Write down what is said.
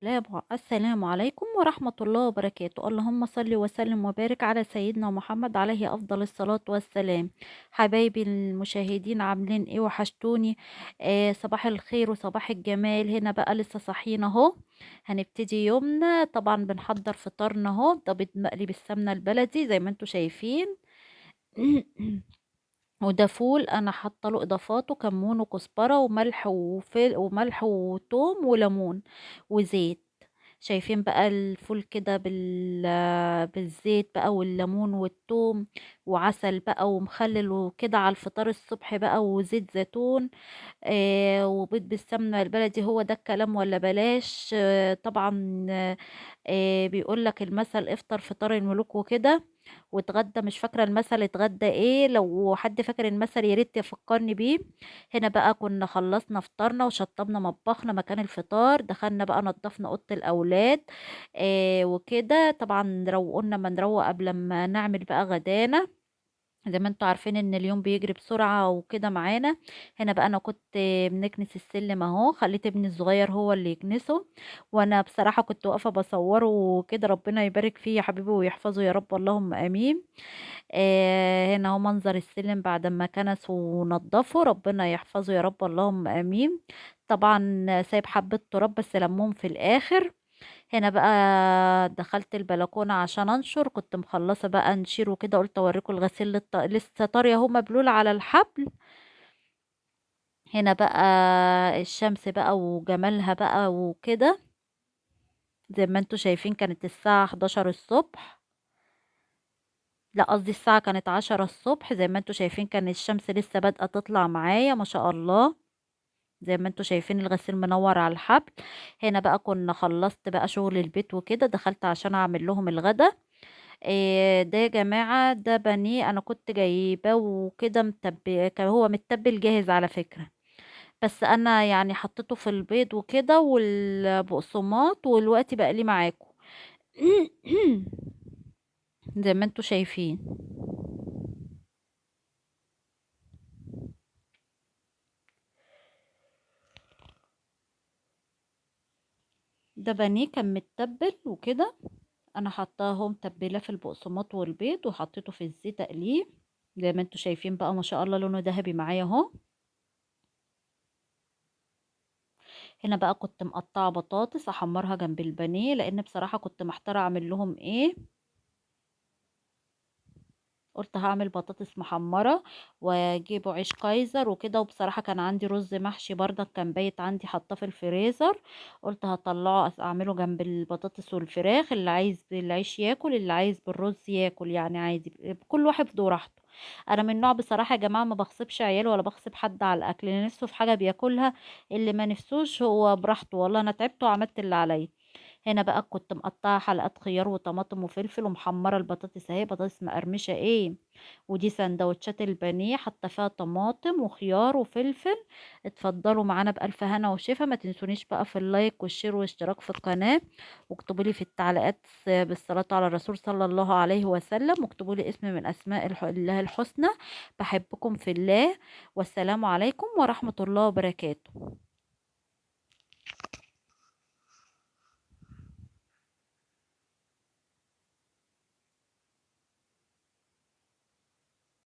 السلام عليكم ورحمة الله وبركاته. اللهم صل وسلم وبارك على سيدنا محمد عليه أفضل الصلاة والسلام. حبايبي المشاهدين عاملين ايه؟ وحشتوني. صباح الخير وصباح الجمال. هنا بقى لسه صاحيين اهو، هنبتدي يومنا. طبعا بنحضر فطارنا اهو، ده بيض مقلي بالسمنة البلدي زي ما انتوا شايفين. وده فول انا حاطه له اضافاته كمون وكزبره وملح وملح وتوم وليمون وزيت. شايفين بقى الفول كده بالزيت بقى والليمون والثوم وعسل بقى ومخلل وكده على الفطار الصبح بقى وزيت زيتون. وبيض بالسمنة البلدي، هو ده الكلام ولا بلاش؟ طبعا. بيقول لك المثل افطر فطار الملوك وكده، واتغدى مش فاكرة المثل اتغدى ايه. لو حد فاكر المثل يا ريت يفكرني بيه. هنا بقى كنا خلصنا فطارنا وشطبنا مطبخنا مكان الفطار، دخلنا بقى نضفنا اوضه الاولاد وكده. طبعا قلنا ما نروق قبل ما نعمل بقى غدانا. زي ما انتوا عارفين ان اليوم بيجري بسرعة وكده معانا. هنا بقى انا كنت بنكنس السلم اهو، خليت ابني الصغير هو اللي يكنسه، وانا بصراحة كنت واقفة بصوره وكده. ربنا يبارك فيه يا حبيبي ويحفظه يا رب، اللهم امين. هنا هو منظر السلم بعد ما كنس ونضفه، ربنا يحفظه يا رب، اللهم امين. طبعا سايب حبة تراب بس لمهم في الاخر. هنا بقى دخلت البلكونة عشان انشر، كنت مخلصة بقى نشير وكده، قلت اوريكم الغسيل لسه طارية اهو مبلول على الحبل. هنا بقى الشمس بقى وجمالها بقى وكده. زي ما انتوا شايفين كانت الساعة 11 الصبح، لا قصدي الساعة كانت 10 الصبح. زي ما انتوا شايفين كان الشمس لسه بادئة تطلع معايا ما شاء الله. زي ما انتوا شايفين الغسيل منور على الحبل. هنا بقى كنا خلصت بقى شغل البيت وكده، دخلت عشان اعمل لهم الغدا. ده يا جماعة ده بانيه انا كنت جايباه وكده متبل، كان هو متبل جاهز على فكرة. بس انا يعني حطيته في البيض وكده والبقسماط والوقت بقليه معاكم. زي ما انتوا شايفين ده بانيه كان متبل وكده. انا حطاه اهو متبلاه في البقسماط والبيض وحطيته في الزيت اقليه. زي ما انتوا شايفين بقى ما شاء الله لونه ذهبي معايا اهو. هنا بقى كنت مقطعه بطاطس احمرها جنب البانيه، لان بصراحه كنت محتاره اعمل لهم ايه. قلت هعمل بطاطس محمره واجيبه عيش كايزر وكده. وبصراحه كان عندي رز محشي برضك كان بايت عندي حاطاه في الفريزر، قلت هطلعه اعمله جنب البطاطس والفراخ. اللي عايز بالعيش ياكل، اللي عايز بالرز ياكل، يعني عادي كل واحد براحته. انا من نوع بصراحه يا جماعه ما بغصبش عيال ولا بغصب حد على الاكل، اللي نفسه في حاجه بياكلها، اللي ما نفسوش هو براحته. والله انا تعبت وعملت اللي عليا. هنا بقى كنت مقطعه حلقات خيار وطماطم وفلفل ومحمره البطاطس اهي، بطاطس مقرمشه ايه. ودي سندوتشات البانيه حاطه فيها طماطم وخيار وفلفل. اتفضلوا معانا بألف هنا وشفا. ما تنسونيش بقى في اللايك والشير والاشتراك في القناه، واكتبوا لي في التعليقات بالصلاه على الرسول صلى الله عليه وسلم، واكتبوا لي اسم من اسماء الله الحسنى. بحبكم في الله، والسلام عليكم ورحمه الله وبركاته.